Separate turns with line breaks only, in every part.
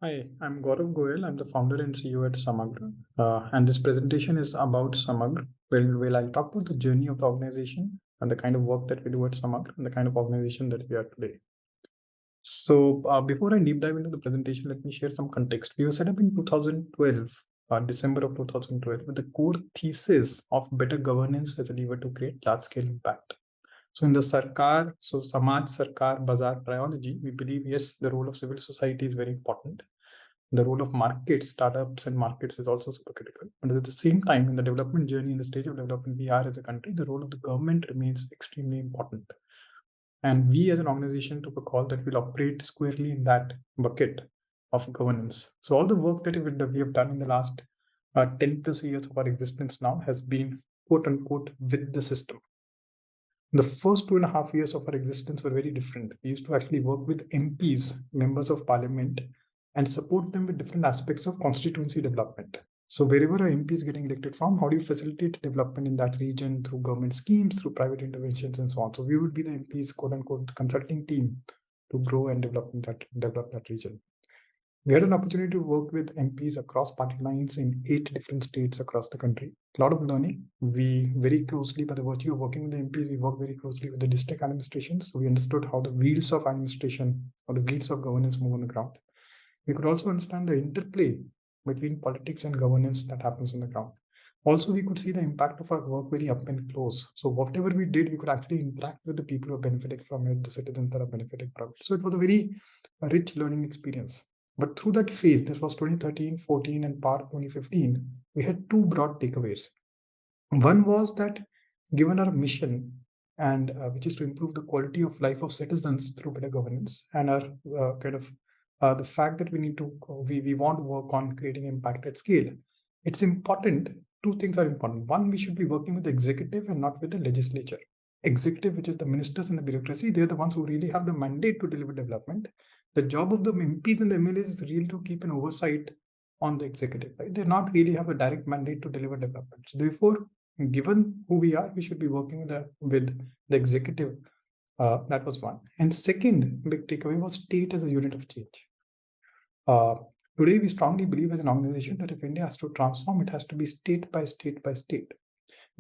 Hi, I'm Gaurav Goel. I'm the founder and CEO at Samagra. And this presentation is about Samagra, where I'll talk about the journey of the organization and the kind of work that we do at Samagra and the kind of organization that we are today. So before I deep dive into the presentation, let me share some context. We were set up in 2012, December of 2012, with the core thesis of better governance as a lever to create large-scale impact. So in the Samaj, Sarkar, Bazar triology, we believe, yes, the role of civil society is very important. The role of markets, startups and markets is also super critical. But at the same time, in the development journey, in the stage of development we are as a country, the role of the government remains extremely important. And we as an organization took a call that we'll operate squarely in that bucket of governance. So all the work that we have done in the last 10 plus years of our existence now has been quote unquote with the system. The first 2.5 years of our existence were very different. We used to actually work with MPs, members of parliament, and support them with different aspects of constituency development. So wherever an MP is getting elected from, how do you facilitate development in that region through government schemes, through private interventions, and so on? So we would be the MP's quote unquote consulting team to grow and develop that region. We had an opportunity to work with MPs across party lines in 8 different states across the country. A lot of learning. We very closely, by the virtue of working with the MPs, we worked very closely with the district administrations. So we understood how the wheels of administration or the wheels of governance move on the ground. We could also understand the interplay between politics and governance that happens on the ground. Also, we could see the impact of our work very up and close. So whatever we did, we could actually interact with the people who are benefiting from it, the citizens that are benefiting from it. So it was a very rich learning experience. But through that phase, this was 2013, 14, and part 2015, we had two broad takeaways. One was that given our mission, and which is to improve the quality of life of citizens through better governance, and our the fact that we want to work on creating impact at scale, it's important. Two things are important. One, we should be working with the executive and not with the legislature. Executive, which is the ministers and the bureaucracy, they're the ones who really have the mandate to deliver development. The job of the MPs and the MLAs is really to keep an oversight on the executive, right? They not really have a direct mandate to deliver development. So therefore, given who we are, we should be working with the executive. That was one. And second big takeaway was state as a unit of change. Today, we strongly believe as an organization that if India has to transform, it has to be state by state by state.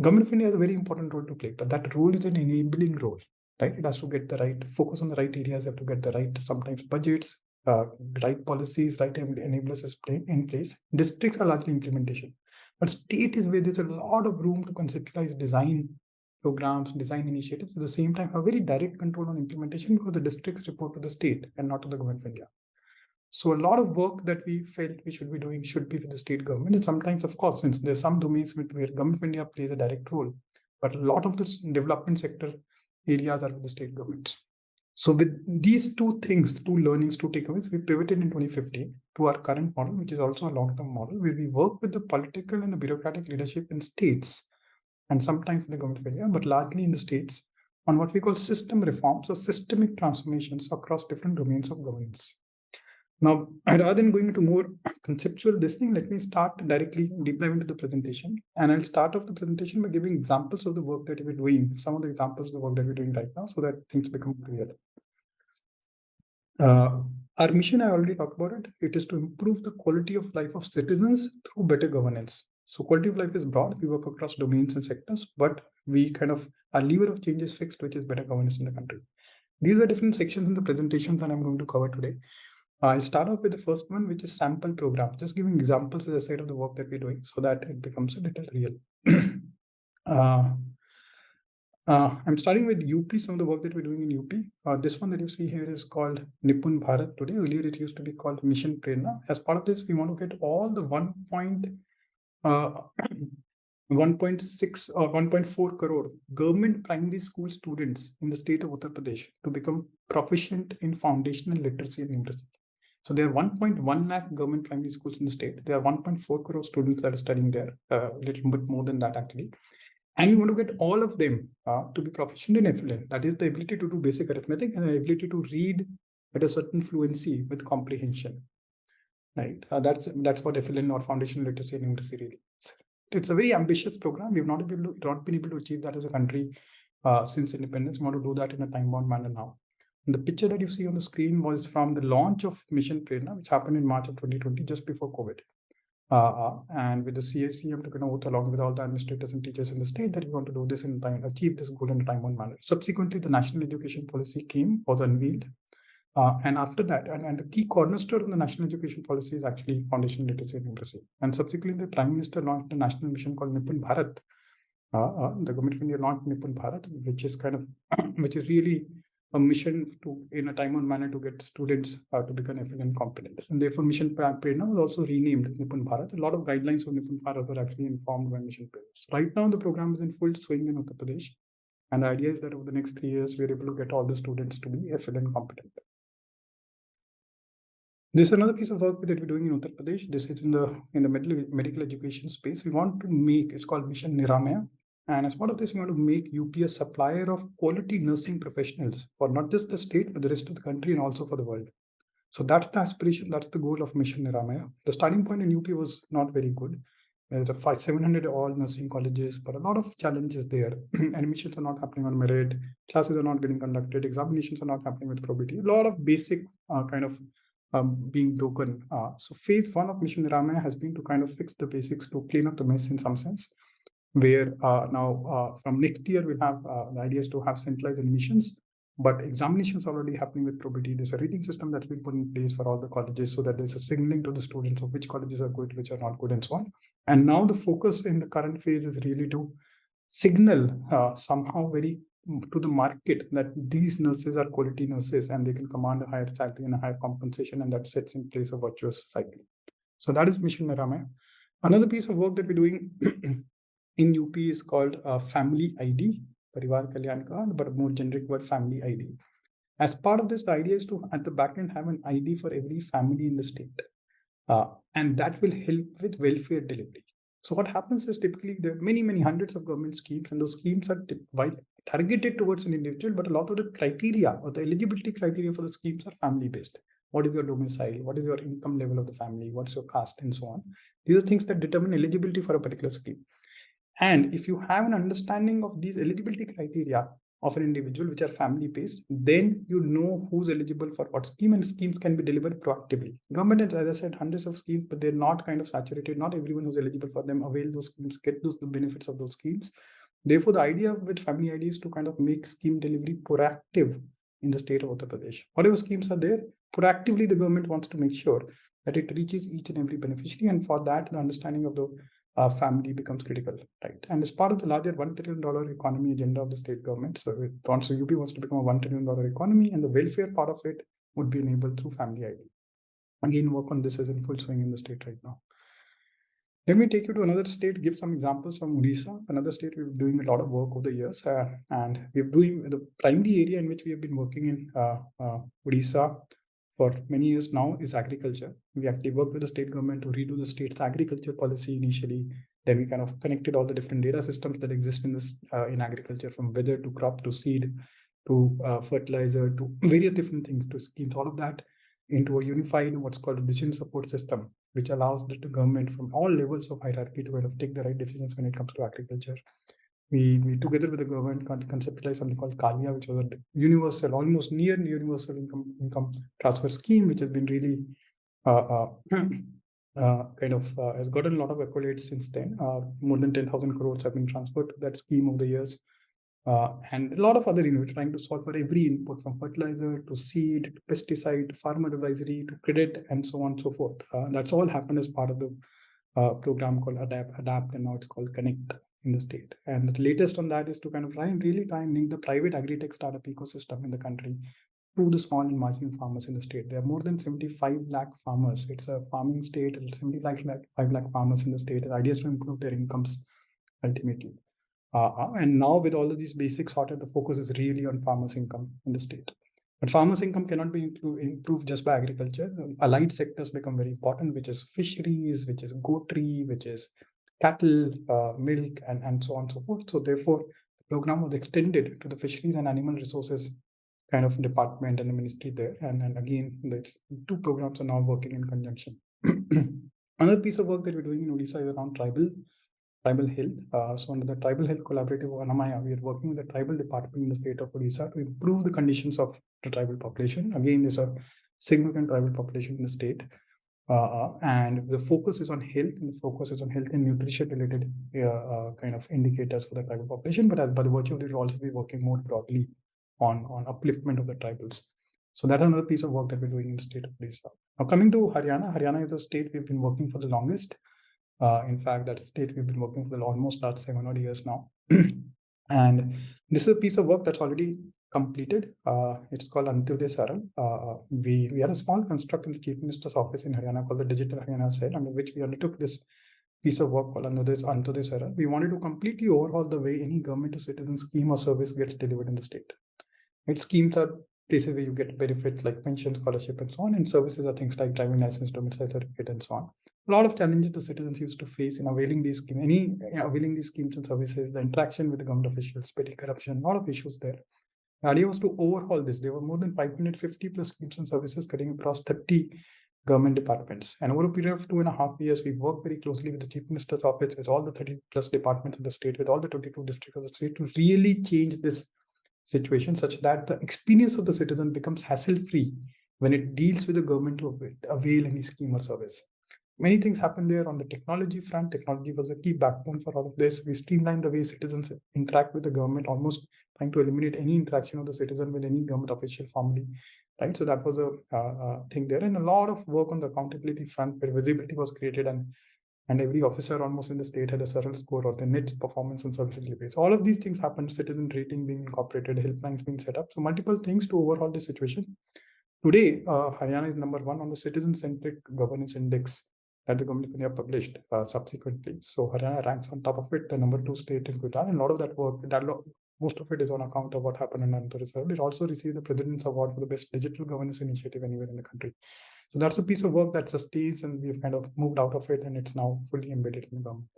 Government of India has a very important role to play, but that role is an enabling role, right? It has to get the right focus on the right areas, have to get the right, sometimes budgets, right policies, right enablers in place. Districts are largely implementation, but state is where there's a lot of room to conceptualize design programs, design initiatives. At the same time, have very direct control on implementation because the districts report to the state and not to the Government of India. So a lot of work that we felt we should be doing should be with the state government. And sometimes, of course, since there's some domains where Government of India plays a direct role, but a lot of this development sector areas are with the state governments. So with these two things, two learnings, two takeaways, we pivoted in 2015 to our current model, which is also a long-term model, where we work with the political and the bureaucratic leadership in states, and sometimes in the Government of India, but largely in the states, on what we call system reforms or systemic transformations across different domains of governance. Now, rather than going into more conceptual listening, let me start directly deep dive into the presentation. And I'll start off the presentation by giving examples of the work that we're doing, some of the examples of the work that we're doing right now, so that things become clear. Our mission, I already talked about it. It is to improve the quality of life of citizens through better governance. So quality of life is broad. We work across domains and sectors, but our lever of change is fixed, which is better governance in the country. These are different sections in the presentation that I'm going to cover today. I'll start off with the first one, which is sample program. Just giving examples as I said of the work that we're doing so that it becomes a little real. I'm starting with UP, some of the work that we're doing in UP. This one that you see here is called Nipun Bharat today. Earlier, it used to be called Mission Prerna. As part of this, we want to get all the 1.6 or 1.4 crore government primary school students in the state of Uttar Pradesh to become proficient in foundational literacy and numeracy. So there are 1.1 lakh government primary schools in the state. There are 1.4 crore students that are studying there, a little bit more than that actually. And we want to get all of them to be proficient in FLN. That is the ability to do basic arithmetic and the ability to read at a certain fluency with comprehension. Right? That's what FLN or foundational literacy and numeracy really is. It's a very ambitious program. We've not been able to achieve that as a country since independence. We want to do that in a time-bound manner now. And the picture that you see on the screen was from the launch of Mission Prerna, which happened in March of 2020, just before COVID. And with the CM took an oath along with all the administrators and teachers in the state that we want to do this in time, achieve this goal in a time-bound manner. Subsequently, the national education policy was unveiled. And after that, and the key cornerstone of the national education policy is actually foundational literacy and numeracy. And subsequently, the Prime Minister launched a national mission called Nipun Bharat. The government of India launched Nipun Bharat, which is which is really a mission to, in a time-bound manner, to get students to become efficient and competent. And therefore, Mission Prerna was also renamed Nipun Bharat. A lot of guidelines of Nipun Bharat were actually informed by Mission Prerna. So right now, the program is in full swing in Uttar Pradesh. And the idea is that over the next 3 years, we're able to get all the students to be efficient and competent. This is another piece of work that we're doing in Uttar Pradesh. This is in the medical education space. We want to make, it's called Mission Niramaya. And as part of this, we want to make UP a supplier of quality nursing professionals for not just the state, but the rest of the country and also for the world. So that's the aspiration, that's the goal of Mission Niramaya. The starting point in UP was not very good. There are 700 all nursing colleges, but a lot of challenges there. Admissions are not happening on merit, classes are not getting conducted, examinations are not happening with probity. A lot of basic being broken. So phase 1 of Mission Niramaya has been to kind of fix the basics, to clean up the mess in some sense, where now from next year we'll have the idea is to have centralized admissions, but examinations are already happening with probity. There's a rating system that's been put in place for all the colleges so that there's a signaling to the students of which colleges are good, which are not good, and so on. And now the focus in the current phase is really to signal somehow very to the market that these nurses are quality nurses and they can command a higher salary and a higher compensation, and that sets in place a virtuous cycle. So that is Mission Niramaya. Another piece of work that we're doing in UP is called Family ID, Parivar Kalyan Card, but a more generic word, Family ID. As part of this, the idea is to, at the back end, have an ID for every family in the state. And that will help with welfare delivery. So what happens is typically there are many hundreds of government schemes, and those schemes are targeted towards an individual, but a lot of the criteria or the eligibility criteria for the schemes are family based. What is your domicile? What is your income level of the family? What's your caste, and so on? These are things that determine eligibility for a particular scheme. And if you have an understanding of these eligibility criteria of an individual, which are family based, then you know who's eligible for what scheme, and schemes can be delivered proactively. Government, as I said, hundreds of schemes, but they're not kind of saturated. Not everyone who's eligible for them avail those schemes, get those the benefits of those schemes. Therefore, the idea with Family ID is to kind of make scheme delivery proactive in the state of Uttar Pradesh. Whatever schemes are there, proactively the government wants to make sure that it reaches each and every beneficiary, and for that, the understanding of the family becomes critical, right? And as part of the larger $1 trillion economy agenda of the state government, so UP wants to become a $1 trillion economy, and the welfare part of it would be enabled through Family ID. Again, work on this is in full swing in the state right now. Let me take you to another state, give some examples from Odisha, another state we've been doing a lot of work over the years, and we're doing the primary area in which we have been working in Odisha for many years now is agriculture. We actually worked with the state government to redo the state's agriculture policy initially. Then we kind of connected all the different data systems that exist in this in agriculture, from weather to crop to seed to fertilizer to various different things to schemes, all of that into a unified what's called a decision support system, which allows the government from all levels of hierarchy to kind of take the right decisions when it comes to agriculture. We together with the government conceptualized something called Kalia, which was a universal, almost near universal income transfer scheme, which has been really has gotten a lot of accolades since then. More than 10,000 crores have been transferred to that scheme over the years. And a lot of other, trying to solve for every input from fertilizer to seed, to pesticide, to farmer advisory, to credit, and so on and so forth. That's all happened as part of the program called Adapt, and now it's called Connect in the state. And the latest on that is to kind of really try and link the private agri-tech startup ecosystem in the country to the small and marginal farmers in the state. There are more than 75 lakh farmers. It's a farming state, 75 lakh farmers in the state. The idea is to improve their incomes ultimately. And now with all of these basics sorted, the focus is really on farmers' income in the state. But farmers' income cannot be improved just by agriculture. Allied sectors become very important, which is fisheries, which is goatry, which is cattle, milk, and so on and so forth. So therefore, the program was extended to the fisheries and animal resources kind of department and the ministry there. And again, there's two programs are now working in conjunction. Another piece of work that we're doing in Odisha is around tribal tribal health. So under the tribal health collaborative Anamaya, we are working with the tribal department in the state of Odisha to improve the conditions of the tribal population. Again, there's a significant tribal population in the state. And the focus is on health, and the focus is on health and nutrition related kind of indicators for the tribal population. But by the virtue of it, we'll also be working more broadly on upliftment of the tribals. So that's another piece of work that we're doing in the state of Odisha. Now coming to Haryana, Haryana is the state we've been working for the longest. In fact, that's a state we've been working for almost last 7 odd years now. And this is a piece of work that's already completed. It's called Antyodaya Saral. We had a small construct in the Chief Minister's office in Haryana called the Digital Haryana Cell, under which we undertook this piece of work called Antyodaya Saral. We wanted to completely overhaul the way any government to citizen scheme or service gets delivered in the state. Its schemes are places where you get benefits like pension, scholarship, and so on, and services are things like driving license, domicile certificate, and so on. A lot of challenges the citizens used to face in availing these schemes, availing these schemes and services, the interaction with the government officials, petty corruption, a lot of issues there. The idea was to overhaul this. There were more than 550 plus schemes and services cutting across 30 government departments. And over a period of 2.5 years, we worked very closely with the Chief Minister's office, with all the 30 plus departments of the state, with all the 22 districts of the state to really change this situation such that the experience of the citizen becomes hassle-free when it deals with the government to avail any scheme or service. Many things happened there on the technology front. Technology was a key backbone for all of this. We streamlined the way citizens interact with the government, almost trying to eliminate any interaction of the citizen with any government official formally, right? So that was a thing there, and a lot of work on the accountability front where visibility was created, and every officer almost in the state had a Saral score or the net performance and service delivery. So all of these things happened, citizen rating being incorporated, helplines being set up. So multiple things to overhaul the situation. Today, Haryana is number 1 on the citizen-centric governance index that the government of India published subsequently. So Haryana ranks on top of it. The number 2 state is Gujarat, and a lot of that work, most of it is on account of what happened in Antyodaya Saral. It also received the President's Award for the best digital governance initiative anywhere in the country. So that's a piece of work that sustains, and we've kind of moved out of it, and it's now fully embedded in the government.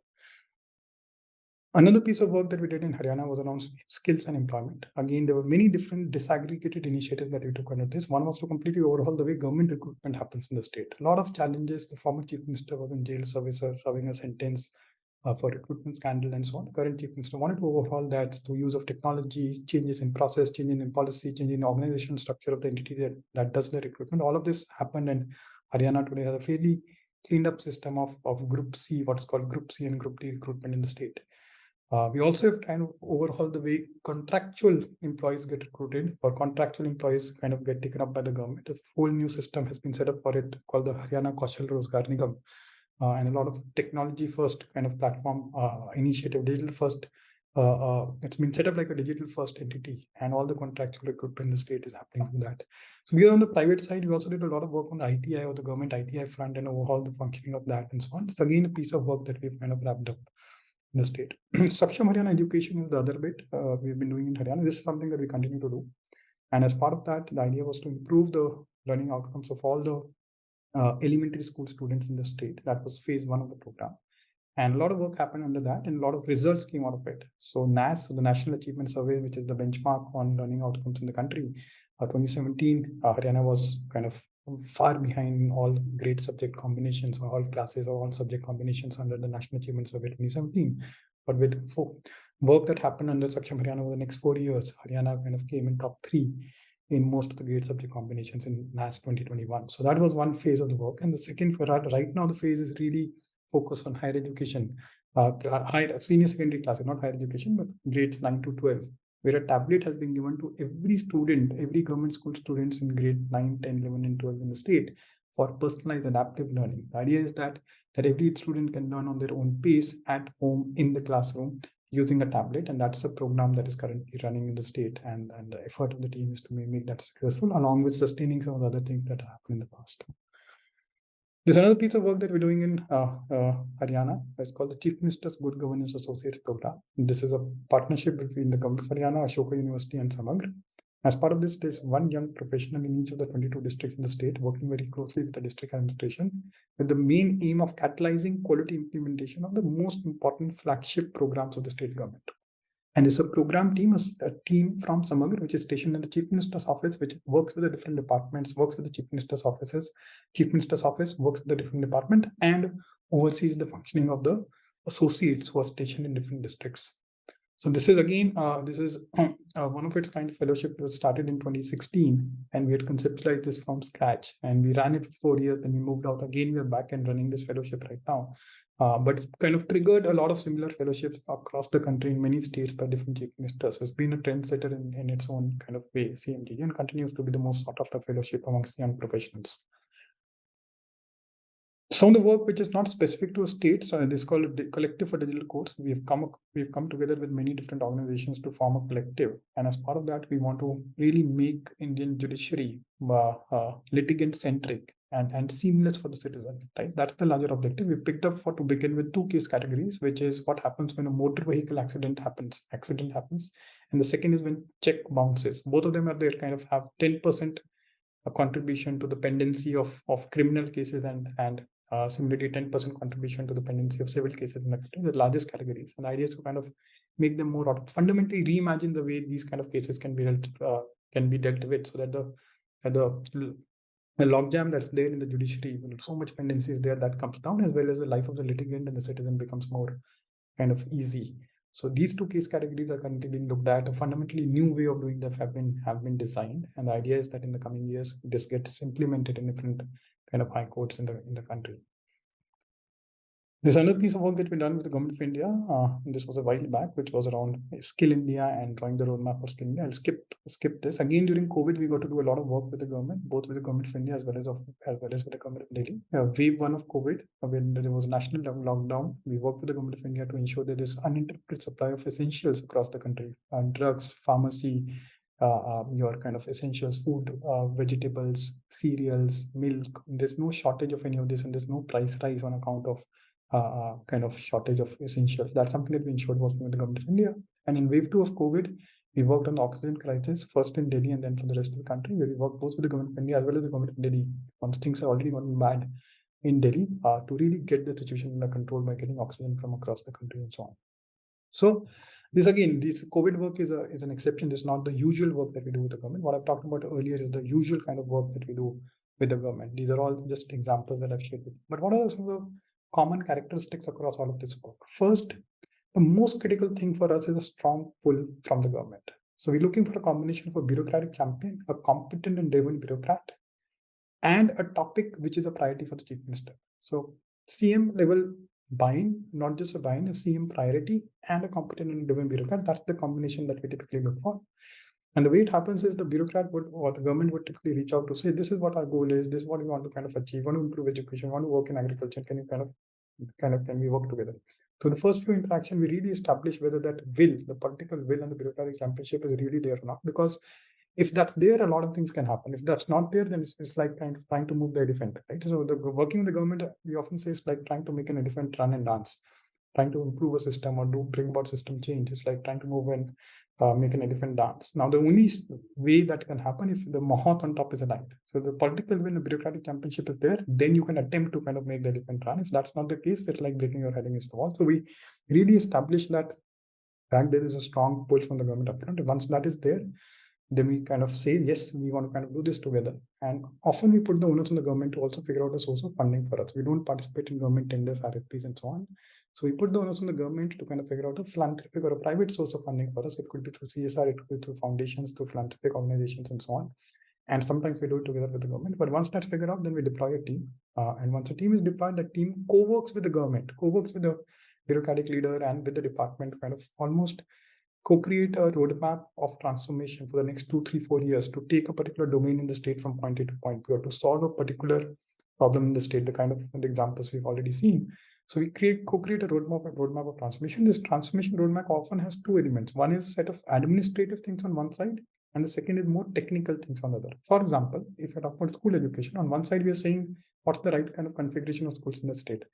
Another piece of work that we did in Haryana was around skills and employment. Again, there were many different disaggregated initiatives that we took under this. One was to completely overhaul the way government recruitment happens in the state. A lot of challenges. The former chief minister was in jail serving a sentence for recruitment scandal and so on. The current chief minister wanted to overhaul that through use of technology, changes in process, changes in policy, changes in the organizational structure of the entity that does the recruitment. All of this happened, and Haryana today has a fairly cleaned up system of Group C, what's called Group C and Group D recruitment in the state. We also have kind of overhauled the way contractual employees get recruited, or contractual employees kind of get taken up by the government. A whole new system has been set up for it called the Haryana Kaushal Rozgar Nigam, and a lot of technology first kind of platform initiative, digital first. It's been set up like a digital first entity, and all the contractual recruitment in the state is happening through that. So we are on the private side. We also did a lot of work on the ITI or the government ITI front and overhaul the functioning of that and so on. It's again a piece of work that we've kind of wrapped up in the state. Saksham Haryana education is the other bit we've been doing in Haryana. This is something that we continue to do. And as part of that, the idea was to improve the learning outcomes of all the elementary school students in the state. That was phase 1 of the program. And a lot of work happened under that, and a lot of results came out of it. So NAS, so the National Achievement Survey, which is the benchmark on learning outcomes in the country, 2017, Haryana was kind of far behind in all grade subject combinations, or all classes or all subject combinations under the National Achievement Survey 2017. But with work that happened under Saksham Haryana over the next 4 years, Haryana kind of came in top 3 in most of the grade subject combinations in NAS 2021. So that was one phase of the work. And the second, right now, the phase is really focused on higher education, senior secondary classes, not higher education, but grades 9 to 12, where a tablet has been given to every student, every government school students in grade 9, 10, 11, and 12 in the state for personalized adaptive learning. The idea is that every student can learn on their own pace at home in the classroom using a tablet, and that's a program that is currently running in the state, and the effort of the team is to make that successful, along with sustaining some of the other things that happened in the past. There's another piece of work that we're doing in Haryana. It's called the Chief Minister's Good Governance Associates Program. This is a partnership between the government of Haryana, Ashoka University, and Samagra. As part of this, there's one young professional in each of the 22 districts in the state, working very closely with the district administration, with the main aim of catalyzing quality implementation of the most important flagship programs of the state government. And there's a program team, a team from Samagra, which is stationed in the Chief Minister's office, which works with the different departments, works with the Chief Minister's offices. Chief Minister's office works with the different department and oversees the functioning of the associates who are stationed in different districts. So this is again, this is one of its kind of fellowship that was started in 2016, and we had conceptualized this from scratch, and we ran it for 4 years. Then we moved out again. We are back and running this fellowship right now, but it's kind of triggered a lot of similar fellowships across the country in many states by different chief ministers. So it's been a trendsetter in its own kind of way, CMG, and continues to be the most sought after fellowship amongst young professionals. Some of the work which is not specific to a state, so this is called a collective for digital courts. We've come together with many different organizations to form a collective, and as part of that, we want to really make Indian judiciary litigant centric and seamless for the citizen. Right, that's the larger objective. We picked up to begin with two case categories, which is what happens when a motor vehicle accident happens, and the second is when check bounces. Both of them are there, kind of have 10% a contribution to the pendency of criminal cases and similarly 10% contribution to the pendency of civil cases in the country, the largest categories. And the idea is to kind of make them more fundamentally reimagine the way these kind of cases can be dealt with, so that the logjam that's there in the judiciary, so much pendency is there, that comes down, as well as the life of the litigant and the citizen becomes more kind of easy. So these two case categories are currently being looked at. A fundamentally new way of doing that have been designed, and the idea is that in the coming years this gets implemented in different kind of high courts in the country. There's another piece of work that we've done with the government of India. This was a while back, which was around Skill India and drawing the roadmap for Skill India. I'll skip this. Again, during COVID, we got to do a lot of work with the government, both with the government of India as well as with the government of Delhi. Wave one of COVID, when there was a national lockdown, we worked with the government of India to ensure that there's uninterrupted supply of essentials across the country, drugs, pharmacy, your kind of essentials, food, vegetables, cereals, milk. There's no shortage of any of this, and there's no price rise on account of kind of shortage of essentials. That's something that we ensured working with the government of India. And in wave two of COVID, we worked on the oxygen crisis, first in Delhi and then for the rest of the country, where we worked both with the government of India as well as the government of Delhi, once things are already gotten bad in Delhi, to really get the situation under control by getting oxygen from across the country and so on. So this COVID work is an exception. It's not the usual work that we do with the government. What I've talked about earlier is the usual kind of work that we do with the government. These are all just examples that I've shared with you. But what are some of the common characteristics across all of this work? First, the most critical thing for us is a strong pull from the government. So we're looking for a combination of a bureaucratic champion, a competent and driven bureaucrat, and a topic which is a priority for the chief minister. So CM level buy-in, not just a buy-in, a CM priority and a competent and driven bureaucrat. That's the combination that we typically look for. And the way it happens is the bureaucrat or the government would typically reach out to say, this is what our goal is, this is what we want to kind of achieve, we want to improve education, we want to work in agriculture, can we work together? So the first few interactions, we really establish whether that will, the political will and the bureaucratic championship is really there or not. Because if that's there, a lot of things can happen. If that's not there, then it's like kind of trying to move the elephant, right? So working with the government, we often say it's like trying to make an elephant run and dance. Trying to improve a system or bring about system change. It's like trying to move and make an elephant dance. Now, the only way that can happen if the moth on top is aligned. So the political will, the bureaucratic championship is there, then you can attempt to kind of make the elephant run. If that's not the case, it's like breaking your head against the wall. So we really establish that fact there is a strong pull from the government upfront. Once that is there, then we kind of say, yes, we want to kind of do this together. And often we put the onus on the government to also figure out a source of funding for us. We don't participate in government tenders, RFPs, and so on. So we put the onus on the government to kind of figure out a philanthropic or a private source of funding for us. It could be through CSR, it could be through foundations, through philanthropic organizations, and so on. And sometimes we do it together with the government. But once that's figured out, then we deploy a team. And once a team is deployed, the team co-works with the government, co-works with the bureaucratic leader and with the department, kind of almost co-create a roadmap of transformation for the next 2, 3, 4 years to take a particular domain in the state from point A to point B, or to solve a particular problem in the state, the kind of the examples we've already seen. So we co-create a roadmap of transformation. This transformation roadmap often has two elements. One is a set of administrative things on one side, and the second is more technical things on the other. For example, if you're talking about school education, on one side we are saying what's the right kind of configuration of schools in the state.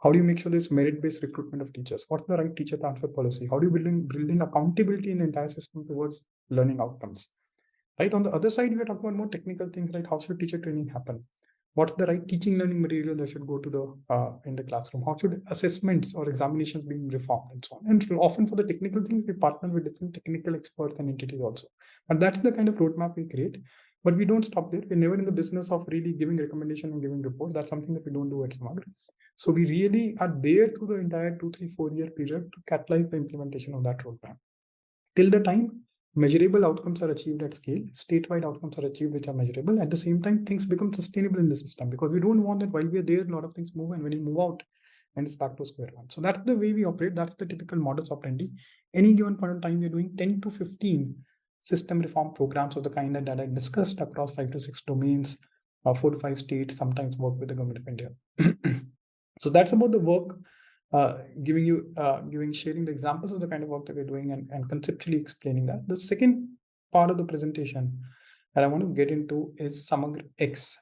How do you make sure there's merit-based recruitment of teachers? What's the right teacher transfer policy? How do you build in accountability in the entire system towards learning outcomes? Right. On the other side, we are talking about more technical things, like how should teacher training happen? What's the right teaching learning material that should go to the in the classroom? How should assessments or examinations be reformed and so on? And often for the technical things, we partner with different technical experts and entities also. And that's the kind of roadmap we create. But we don't stop there. We're never in the business of really giving recommendation and giving reports. That's something that we don't do at Samagra. So we really are there through the entire 2, 3, 4 year period to catalyze the implementation of that roadmap. Till the time measurable outcomes are achieved at scale, statewide outcomes are achieved which are measurable. At the same time, things become sustainable in the system, because we don't want that while we are there, a lot of things move, and when you move out, and it's back to square one. So that's the way we operate. That's the typical modus operandi. Any given point in time, we're doing 10 to 15 system reform programs of the kind that I discussed across 5 to 6 domains, 4 to 5 states, sometimes work with the government of India. So that's about the work, sharing the examples of the kind of work that we're doing, and conceptually explaining that. The second part of the presentation that I want to get into is SamagraX.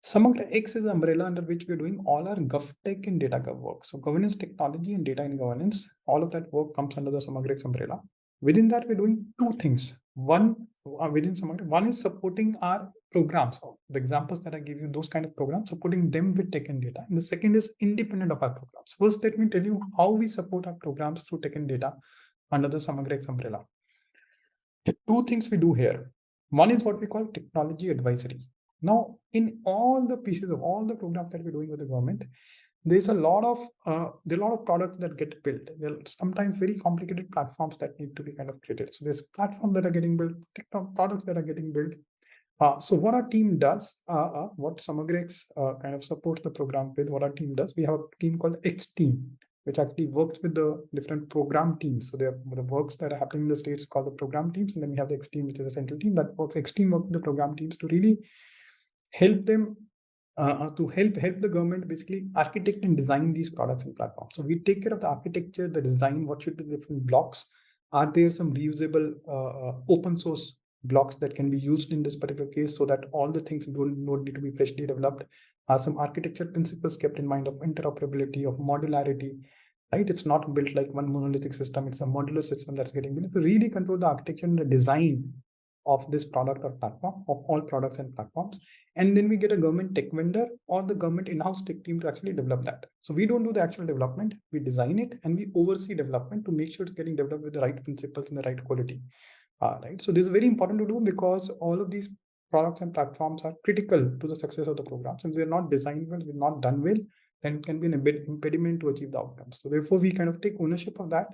SamagraX is the umbrella under which we're doing all our GovTech and data gov work. So governance technology and data and governance, all of that work comes under the SamagraX umbrella. Within that, we're doing two things. One, within Samagra, one is supporting our programs. So the examples that I give you, those kind of programs, supporting them with tech and data. And the second is independent of our programs. First, let me tell you how we support our programs through tech and data under the SamagraX umbrella. The two things we do here. One is what we call technology advisory. Now, in all the pieces of all the programs that we're doing with the government, there's a lot of products that get built. There are sometimes very complicated platforms that need to be kind of created. So there's platforms that are getting built, products that are getting built. So what our team does, what SamagraX kind of supports the program with, what our team does, we have a team called X team, which actually works with the different program teams. So there are the works that are happening in the states called the program teams, and then we have the X team, which is a central team that works. X team works with the program teams to really help them help the government basically architect and design these products and platforms. So we take care of the architecture, the design, what should be the different blocks. Are there some reusable open source blocks that can be used in this particular case, so that all the things don't need to be freshly developed? Are some architecture principles kept in mind of interoperability, of modularity, right? It's not built like one monolithic system. It's a modular system that's getting built to really control the architecture and the design of this product or platform, of all products and platforms. And then we get a government tech vendor or the government in-house tech team to actually develop that. So we don't do the actual development, we design it, and we oversee development to make sure it's getting developed with the right principles and the right quality. Right. So this is very important to do, because all of these products and platforms are critical to the success of the programs. And if they're not designed well, they're not done well, then it can be an impediment to achieve the outcomes. So therefore, we kind of take ownership of that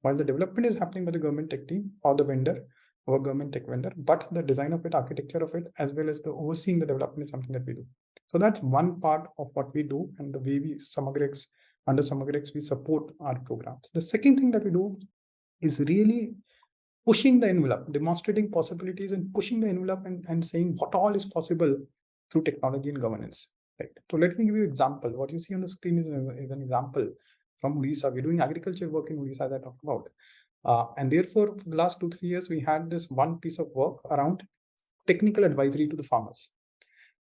while the development is happening by the government tech team or the vendor, our government tech vendor, but the design of it, architecture of it, as well as the overseeing the development is something that we do. So that's one part of what we do, and the way we under SamagraX, we support our programs. The second thing that we do is really pushing the envelope, demonstrating possibilities and pushing the envelope, and saying what all is possible through technology and governance. Right. So let me give you an example. What you see on the screen is an example from Odisha. We're doing agriculture work in Odisha that I talked about. And therefore, for the last 2-3 years, we had this one piece of work around technical advisory to the farmers,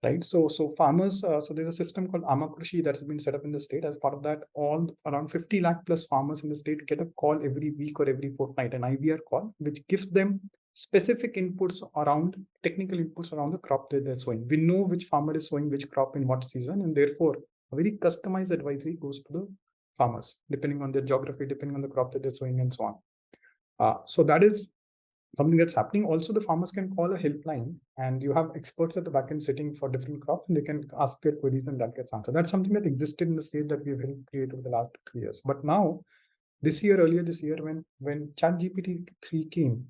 right? So farmers, so there's a system called Amakrushi that has been set up in the state. As part of that, all around 50 lakh plus farmers in the state get a call every week or every fortnight, an IVR call, which gives them specific inputs around technical inputs around the crop that they're sowing. We know which farmer is sowing which crop in what season, and therefore a very customized advisory goes to the farmers, depending on their geography, depending on the crop that they're sowing, and so on. So that is something that's happening. Also, the farmers can call a helpline, and you have experts at the back end sitting for different crops, and they can ask their queries and that gets answered. That's something that existed in the state that we've helped create over the last 3 years. But now, earlier this year, when GPT-3 came,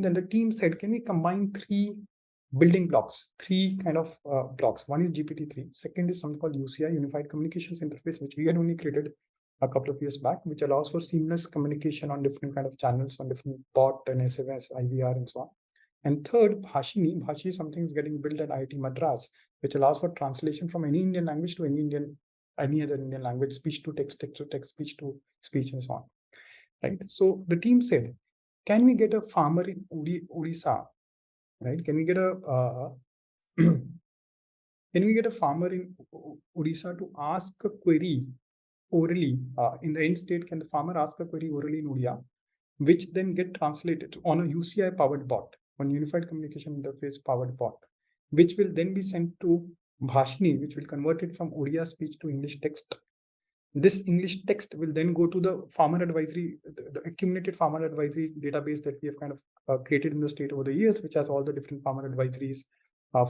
then the team said, can we combine 3 building blocks, 3 kind of blocks? One is GPT-3. Second is something called UCI, Unified Communications Interface, which we had only created a couple of years back, which allows for seamless communication on different kind of channels, on different bot and SMS, IVR, and so on. And third, Bhashini is something that's getting built at IIT Madras, which allows for translation from any Indian language to any other Indian language, speech to text, text to text, speech to speech, and so on. Right. So the team said, can we get a farmer in Odisha? Right? Can we get a farmer in Odisha to ask a query orally in the end state? Can the farmer ask a query orally in Odia, which then get translated on a UCI powered bot, on Unified Communication Interface powered bot, which will then be sent to Bhashini, which will convert it from Odia speech to English text, This English text will then go to the farmer advisory, the accumulated farmer advisory database that we have kind of created in the state over the years, which has all the different farmer advisories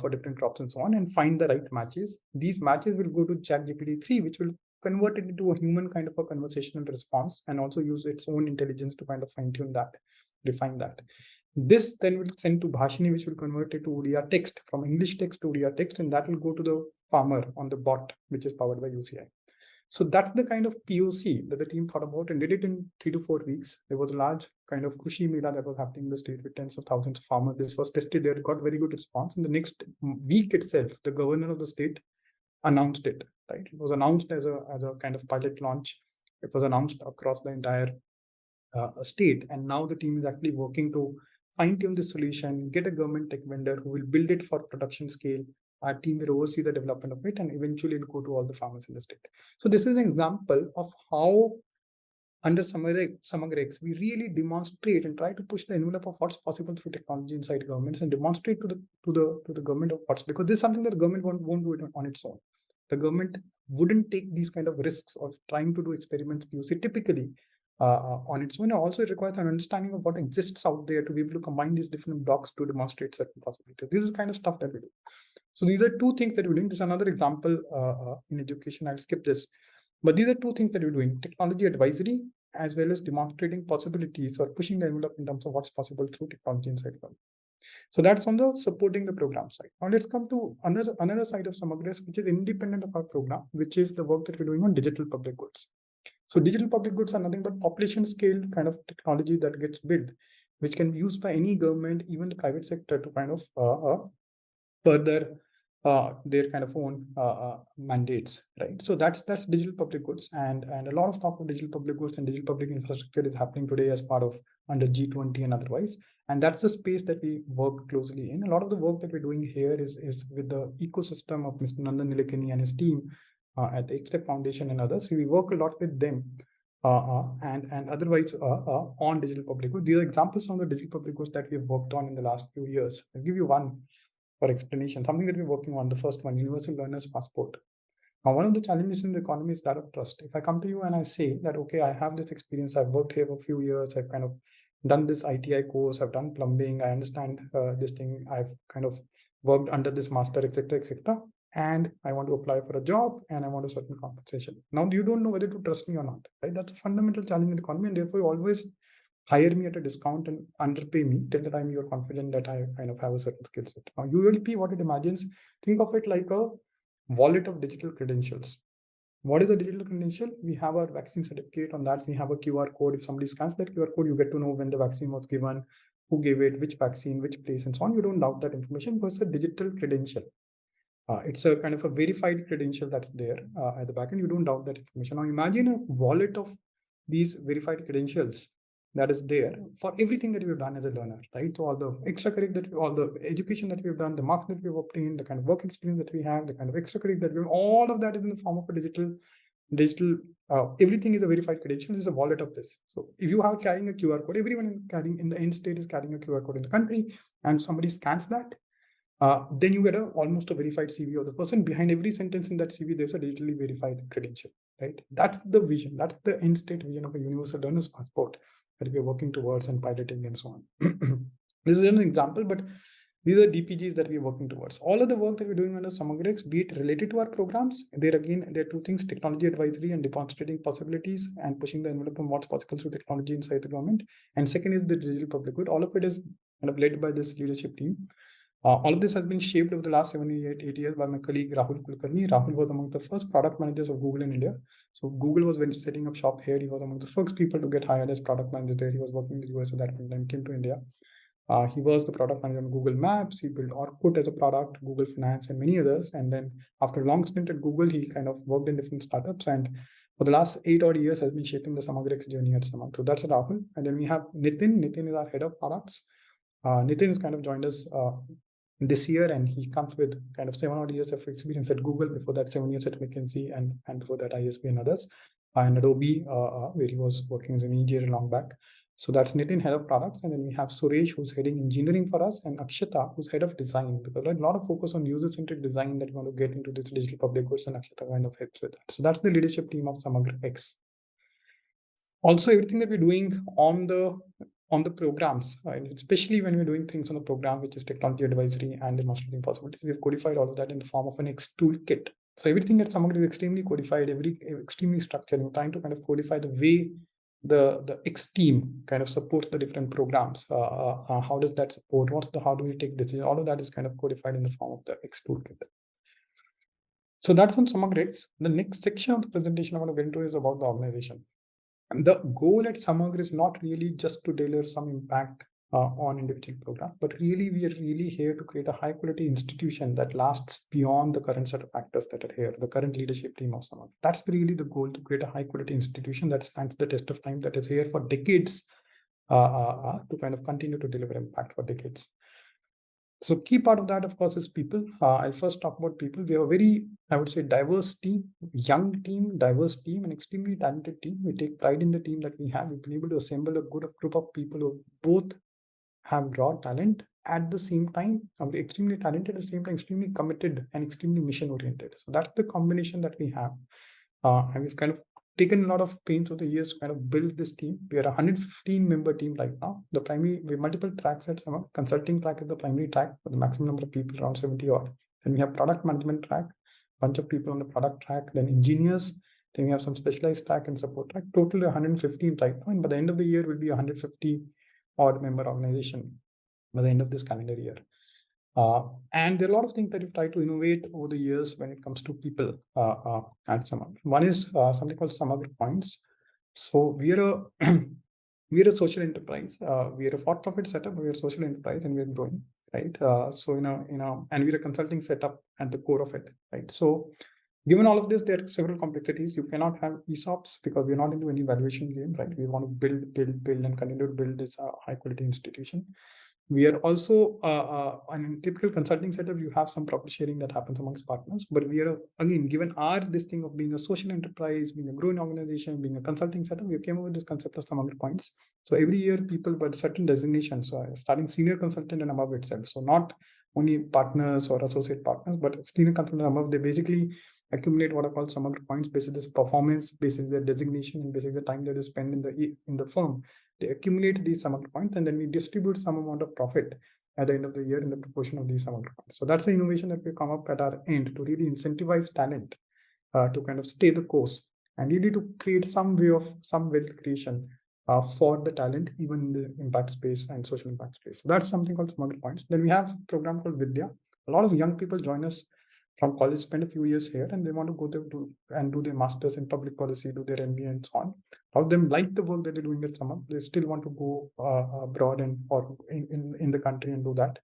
for different crops and so on, and find the right matches. These matches will go to ChatGPT-3, which will convert it into a human kind of a conversational response, and also use its own intelligence to kind of fine-tune that, refine that. This then will send to Bhashini, which will convert it to ODR text, from English text to ODR text, and that will go to the farmer on the bot, which is powered by UCI. So that's the kind of POC that the team thought about and did it in 3 to 4 weeks. There was a large kind of Kushi Mela that was happening in the state with tens of thousands of farmers. This was tested there, got very good response. In the next week itself, the governor of the state announced it, right? It was announced as a kind of pilot launch. It was announced across the entire state. And now the team is actually working to fine-tune the solution, get a government tech vendor who will build it for production scale. Our team will oversee the development of it, and eventually it'll go to all the farmers in the state. So this is an example of how under SamagraX, we really demonstrate and try to push the envelope of what's possible through technology inside governments, and demonstrate to the government of what's, because this is something that the government won't do it on its own. The government wouldn't take these kind of risks of trying to do experiments POC typically on its own. Also, it requires an understanding of what exists out there to be able to combine these different blocks to demonstrate certain possibilities. This is the kind of stuff that we do. So these are two things that we're doing. This is another example in education. I'll skip this. But these are two things that we're doing: technology advisory, as well as demonstrating possibilities or pushing the envelope in terms of what's possible through technology inside government. So that's on the supporting the program side. Now let's come to another side of SamagraX, which is independent of our program, which is the work that we're doing on digital public goods. So digital public goods are nothing but population scale kind of technology that gets built, which can be used by any government, even the private sector, to kind of further their kind of own mandates, right? So that's digital public goods, and a lot of talk of digital public goods and digital public infrastructure is happening today as part of under G20 and otherwise, and that's the space that we work closely in. A lot of the work that we're doing here is with the ecosystem of Mr. Nandan Nilekani and his team at the XTEP Foundation and others. So we work a lot with them and otherwise on digital public goods. These are examples of the digital public goods that we have worked on in the last few years. I'll give you one for explanation, something that we're working on. The first one, Universal Learner's Passport. Now, one of the challenges in the economy is that of trust. If I come to you and I say that, okay, I have this experience, I've worked here for a few years, I've kind of done this ITI course, I've done plumbing, I understand this thing, I've kind of worked under this master, etc., and I want to apply for a job and I want a certain compensation. Now, you don't know whether to trust me or not, right? That's a fundamental challenge in the economy, and therefore you always hire me at a discount and underpay me till the time you're confident that I kind of have a certain skill set. Now, ULP, what it imagines, think of it like a wallet of digital credentials. What is a digital credential? We have our vaccine certificate. On that, we have a QR code. If somebody scans that QR code, you get to know when the vaccine was given, who gave it, which vaccine, which place, and so on. You don't doubt that information because it's a digital credential. It's a kind of a verified credential that's there at the back end. You don't doubt that information. Now, imagine a wallet of these verified credentials that is there for everything that we've done as a learner, right? So all the extracurricular, all the education that we've done, the marks that we've obtained, the kind of work experience that we have, the kind of extracurricular that we have, all of that is in the form of a digital, everything is a verified credential. Is a wallet of this. So if you are carrying a QR code, everyone carrying in the end state is carrying a QR code in the country, and somebody scans that, then you get almost a verified CV of the person. Behind every sentence in that CV, there's a digitally verified credential, right? That's the vision. That's the end state vision of a universal learner's passport that we're working towards and piloting and so on. This is an example, but these are DPGs that we're working towards. All of the work that we're doing under SamagraX, be it related to our programs, there are two things: technology advisory and demonstrating possibilities and pushing the envelope on what's possible through technology inside the government. And second is the digital public good. All of it is kind of led by this leadership team. All of this has been shaped over the last 8 years by my colleague Rahul Kulkarni. Rahul was among the first product managers of Google in India. So Google was when setting up shop here. He was among the first people to get hired as product manager there. He was working in the US at that point and came to India. He was the product manager on Google Maps. He built Orkut as a product, Google Finance, and many others. And then after a long stint at Google, he kind of worked in different startups. And for the last 8 odd years, has been shaping the SamagraX journey at Samagra. So that's Rahul. And then we have Nitin. Nitin is our head of products. Nitin has kind of joined us this year, and he comes with kind of 7 odd years of experience at Google. Before that, 7 years at McKinsey, and before that, ISB and others, and Adobe, where he was working as an engineer long back. So that's Nitin, head of products, and then we have Suresh, who's heading engineering for us, and Akshata, who's head of design, because a lot of focus on user-centric design that we want to get into this digital public goods, and Akshata kind of helps with that. So that's the leadership team of SamagraX. Also, everything that we're doing on the programs, right? Especially when we're doing things on the program, which is technology advisory and demonstrating possibilities, we've codified all of that in the form of an X toolkit. So everything at Samagra is extremely codified, extremely structured. We're trying to kind of codify the way the X team kind of supports the different programs. How does that support? How do we take decisions? All of that is kind of codified in the form of the X toolkit. So that's on SamagraX. The next section of the presentation I want to get into is about the organization. And the goal at Samagra is not really just to deliver some impact on individual program, but really we are really here to create a high quality institution that lasts beyond the current set of actors that are here, the current leadership team of Samagra. That's really the goal, to create a high quality institution that stands the test of time, that is here for decades, to kind of continue to deliver impact for decades. So key part of that, of course, is people. I'll first talk about people. We have a very, I would say, diverse team, young team, diverse team, and extremely talented team. We take pride in the team that we have. We've been able to assemble a good group of people who both have raw talent at the same time, extremely talented at the same time, extremely committed and extremely mission oriented. So that's the combination that we have. And we've kind of taken a lot of pains over the years to kind of build this team. We are a 115 member team right now. The primary, we have multiple tracks at Samagra. Consulting track is the primary track for the maximum number of people, around 70 odd. Then we have product management track, bunch of people on the product track, then engineers, then we have some specialized track and support track. Total 115 right now. And by the end of the year, will be 150 odd member organization by the end of this calendar year. And there are a lot of things that we try to innovate over the years when it comes to people at Samagra. One is something called Samagra Points. So we are a we are a social enterprise. We are a for-profit setup. We are a social enterprise, and we are growing, right? So and we're a consulting setup at the core of it, right? So given all of this, there are several complexities. You cannot have ESOPs because we're not into any valuation game, right? We want to build, and continue to build this high quality institution. We are also, in typical consulting setup, you have some profit sharing that happens amongst partners, but we are, again, given this thing of being a social enterprise, being a growing organization, being a consulting setup, we came up with this concept of Samagra Points. So every year people but certain designations, so starting senior consultant and above itself. So not only partners or associate partners, but senior consultant and above, they basically accumulate what are called Samagra Points based on this performance, based on their designation, and based on the time that they spend in the firm. They accumulate these Samagra Points, and then we distribute some amount of profit at the end of the year in the proportion of these Samagra Points. So that's the innovation that we come up at our end to really incentivize talent to kind of stay the course and really to create some way of some wealth creation for the talent, even in the impact space and social impact space. So that's something called Samagra Points. Then we have a program called Vidya. A lot of young people join us from college, spend a few years here, and they want to go there and do their masters in public policy, do their MBA and so on. A lot of them like the work that they're doing at Samagra. They still want to go abroad and or in the country and do that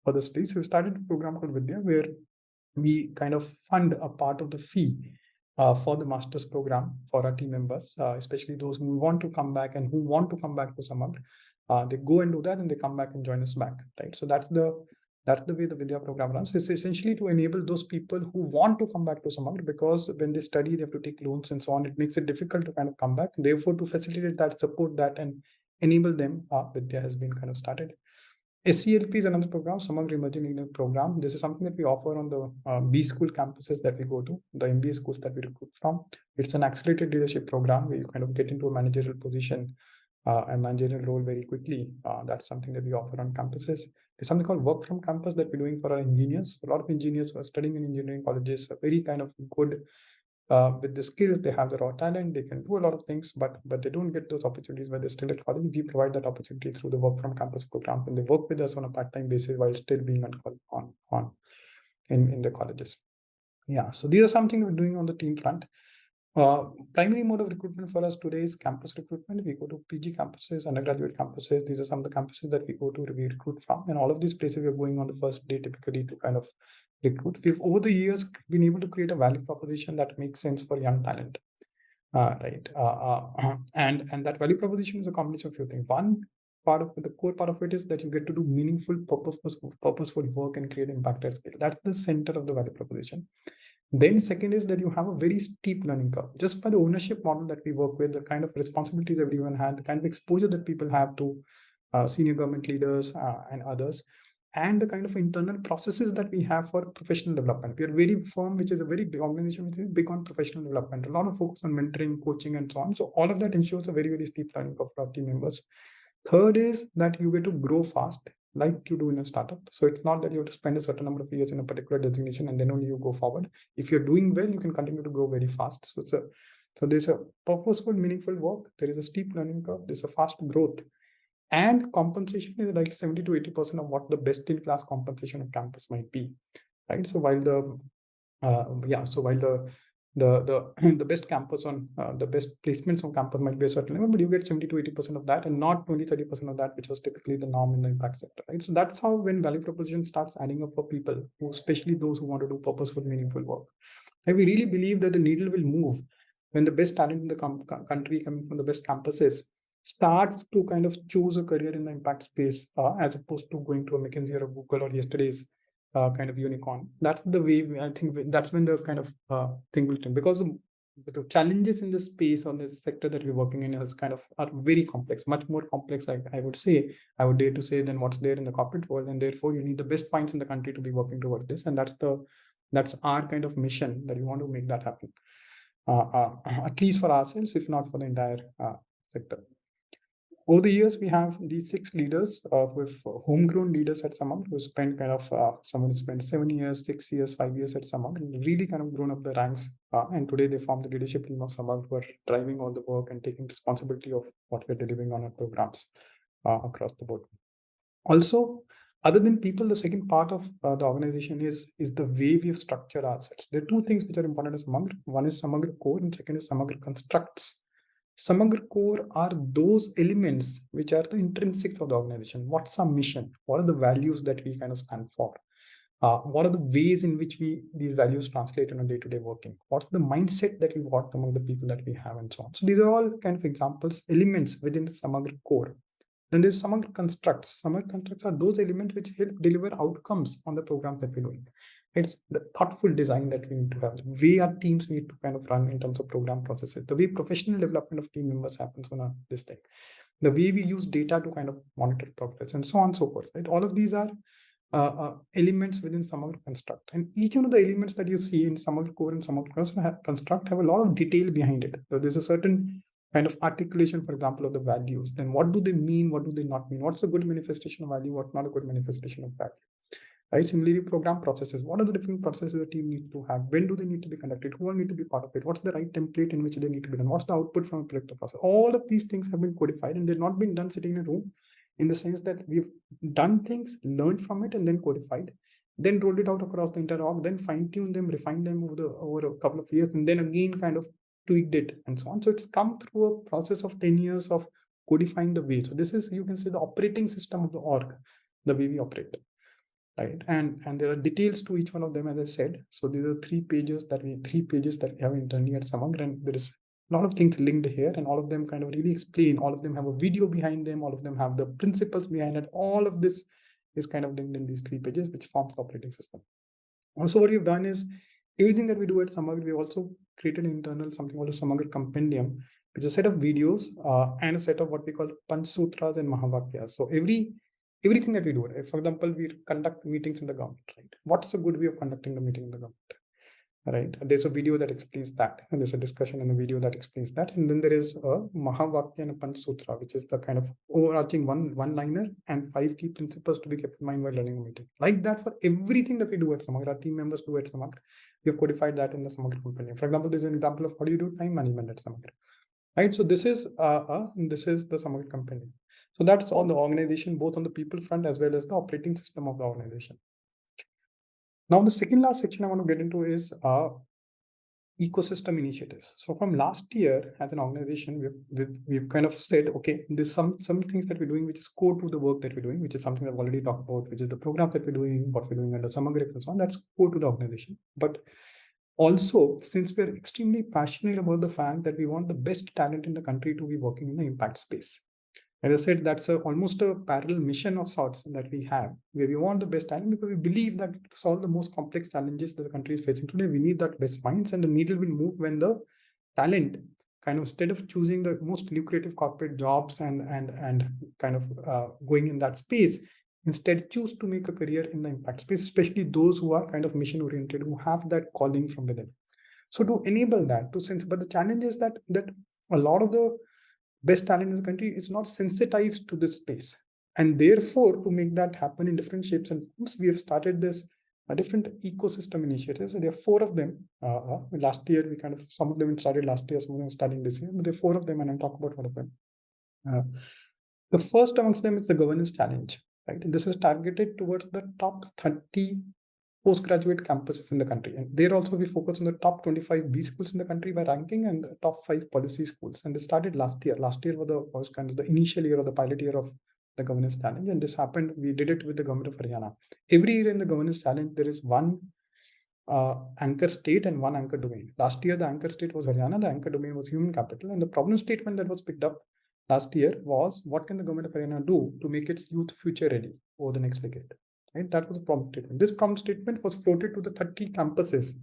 for the studies. So we started a program called Vidya, where we kind of fund a part of the fee for the master's program for our team members, especially those who want to come back and who want to come back to Samagra. They go and do that, and they come back and join us back, right? So that's the way the Vidya program runs. It's essentially to enable those people who want to come back to Samagra, because when they study, they have to take loans and so on. It makes it difficult to kind of come back. Therefore, to facilitate that, support that, and enable them, Vidya has been kind of started. SCLP is another program, Samagra Emerging Learning Program. This is something that we offer on the B school campuses that we go to, the MBA schools that we recruit from. It's an accelerated leadership program where you kind of get into a managerial position and managerial role very quickly. That's something that we offer on campuses. There's something called work from campus that we're doing for our engineers. A lot of engineers who are studying in engineering colleges are very kind of good with the skills. They have the raw talent. They can do a lot of things, but they don't get those opportunities while they're still at college. We provide that opportunity through the work from campus program, and they work with us on a part-time basis while still being in the colleges. Yeah, so these are something we're doing on the team front. Primary mode of recruitment for us today is campus recruitment. We go to PG campuses, undergraduate campuses. These are some of the campuses that we go to, we recruit from. And all of these places we are going on the first day typically to kind of recruit. We've over the years been able to create a value proposition that makes sense for young talent. Right. And that value proposition is a combination of a few things. One, the core part of it is that you get to do meaningful, purposeful work and create impact at scale. That's the center of the value proposition. Then second is that you have a very steep learning curve. Just by the ownership model that we work with, the kind of responsibilities everyone had, the kind of exposure that people have to senior government leaders and others, and the kind of internal processes that we have for professional development. We are very firm, which is a very big organization, which is big on professional development. A lot of focus on mentoring, coaching, and so on. So all of that ensures a very, very steep learning curve for our team members. Third is that you get to grow fast, like you do in a startup. So it's not that you have to spend a certain number of years in a particular designation and then only you go forward. If you're doing well, you can continue to grow very fast. So there's a purposeful, meaningful work. There is a steep learning curve. There's a fast growth. And compensation is like 70 to 80% of what the best in class compensation of campus might be, right? So while the the best campus on the best placements on campus might be a certain level, but you get 70 to 80% of that and not only 30% of that, which was typically the norm in the impact sector, right? So that's how when value proposition starts adding up for people, who, especially those who want to do purposeful, meaningful work. And we really believe that the needle will move when the best talent in the country coming from the best campuses starts to kind of choose a career in the impact space as opposed to going to a McKinsey or a Google or yesterday's kind of unicorn. That's the way I think that's when the kind of thing will turn, because the challenges in this space or this sector that we're working in is kind of are very complex, much more complex, I would dare to say, than what's there in the corporate world. And therefore you need the best minds in the country to be working towards this. And that's our kind of mission, that we want to make that happen, at least for ourselves, if not for the entire sector. Over the years, we have these 6 leaders with homegrown leaders at Samagra who spent someone spent 7 years, 6 years, 5 years at Samagra, and really kind of grown up the ranks. And today they form the leadership team of Samagra, who are driving all the work and taking responsibility of what we're delivering on our programs across the board. Also, other than people, the second part of the organization is the way we have structured ourselves. There are 2 things which are important at Samagra. One is Samagra Core, and second is Samagra Constructs. Samagra Core are those elements which are the intrinsics of the organization. What's our mission? What are the values that we kind of stand for? What are the ways in which these values translate in a day-to-day working? What's the mindset that we want among the people that we have, and so on? So these are all kind of examples, elements within the Samagra Core. Then there's Samagra Constructs. Samagra Constructs are those elements which help deliver outcomes on the programs that we're doing. It's the thoughtful design that we need to have, the way our teams need to kind of run in terms of program processes, the way professional development of team members happens on this thing, the way we use data to kind of monitor progress, and so on and so forth, right? All of these are elements within Samagra Construct. And each one of the elements that you see in Samagra Core and Samagra Construct have a lot of detail behind it. So there's a certain kind of articulation, for example, of the values. Then what do they mean? What do they not mean? What's a good manifestation of value? What's not a good manifestation of value? Right? Similarly, program processes. What are the different processes the team needs to have? When do they need to be conducted? Who all need to be part of it? What's the right template in which they need to be done? What's the output from a predictive process? All of these things have been codified, and they've not been done sitting in a room, in the sense that we've done things, learned from it, and then codified, then rolled it out across the entire org, then fine-tuned them, refined them over a couple of years, and then again kind of tweaked it, and so on. So it's come through a process of 10 years of codifying the way. So this is, you can say, the operating system of the org, the way we operate. Right, and there are details to each one of them, as I said. So these are 3 pages that we have internally at Samagra, and there is a lot of things linked here, and all of them kind of really explain. All of them have a video behind them. All of them have the principles behind it. All of this is kind of linked in these 3 pages, which forms the operating system. Also, what we've done is everything that we do at Samagra, we also created an internal something called a Samagra Compendium, which is a set of videos and a set of what we call Panch Sutras and Mahavakyas. So everything that we do, right? For example, we conduct meetings in the government, right? What's a good way of conducting the meeting in the government, right? There's a video that explains that, and there's a discussion in a video that explains that. And then there is a Mahavakya and a Panch Sutra, which is the kind of overarching one-liner and 5 key principles to be kept in mind while running a meeting. Like that for everything that we do at Samagra, our team members do at Samagra. We have codified that in the Samagra Compendium. For example, there's an example of how do you do time management at Samagra, right? So this is the Samagra Compendium. So that's all the organization, both on the people front as well as the operating system of the organization. Now, the second last section I want to get into is ecosystem initiatives. So from last year, as an organization, we've kind of said, okay, there's some things that we're doing which is core to the work that we're doing, which is something I've already talked about, which is the programs that we're doing, what we're doing under SamagraX and so on. That's core to the organization. But also, since we're extremely passionate about the fact that we want the best talent in the country to be working in the impact space, As I said, that's almost a parallel mission of sorts that we have, where we want the best talent because we believe that to solve the most complex challenges that the country is facing today, we need that best minds, and the needle will move when the talent kind of, instead of choosing the most lucrative corporate jobs and kind of going in that space, instead choose to make a career in the impact space, especially those who are kind of mission oriented, who have that calling from within. So to enable that, to sense, but the challenge is that a lot of the best talent in the country is not sensitized to this space. And therefore, to make that happen in different shapes and forms, we have started this different ecosystem initiatives. So there are four of them. Last year, we kind of, some of them started last year, some of them starting this year, but there are four of them, and I'll talk about one of them. The first amongst them is the governance challenge, right? This is targeted towards the top 30 postgraduate campuses in the country. And there also we focus on the top 25 B schools in the country by ranking, and the top 5 policy schools. And this started last year. Last year was kind of the initial year or the pilot year of the governance challenge. And this happened, we did it with the government of Haryana. Every year in the governance challenge, there is one anchor state and one anchor domain. Last year, the anchor state was Haryana, the anchor domain was human capital. And the problem statement that was picked up last year was, what can the government of Haryana do to make its youth future ready over the next decade? Right? That was a problem statement. This problem statement was floated to the 30 campuses.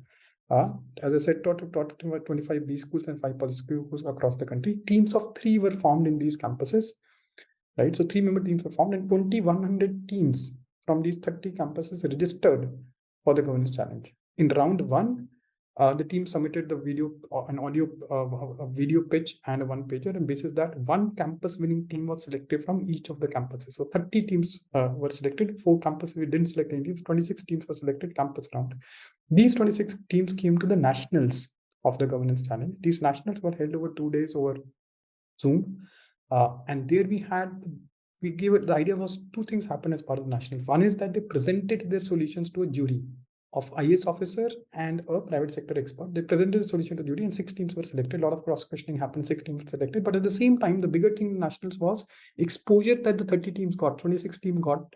As I said, 25 B schools and 5 policy schools across the country. Teams of 3 were formed in these campuses. Right? So 3-member teams were formed, and 2,100 teams from these 30 campuses registered for the governance challenge. In round 1, the team submitted the video, an audio, a video pitch and a one-pager, and basis that one campus winning team was selected from each of the campuses. So 30 teams were selected, 4 campuses we didn't select any teams, 26 teams were selected campus round. These 26 teams came to the nationals of the governance challenge. These nationals were held over 2 days over Zoom. And there we gave it, the idea was 2 things happened as part of the national. One is that they presented their solutions to a jury of IAS officer and a private sector expert. They presented the solution to jury, and 6 teams were selected. A lot of cross-questioning happened, 6 teams were selected. But at the same time, the bigger thing in nationals was exposure that the 30 teams got, 26 teams got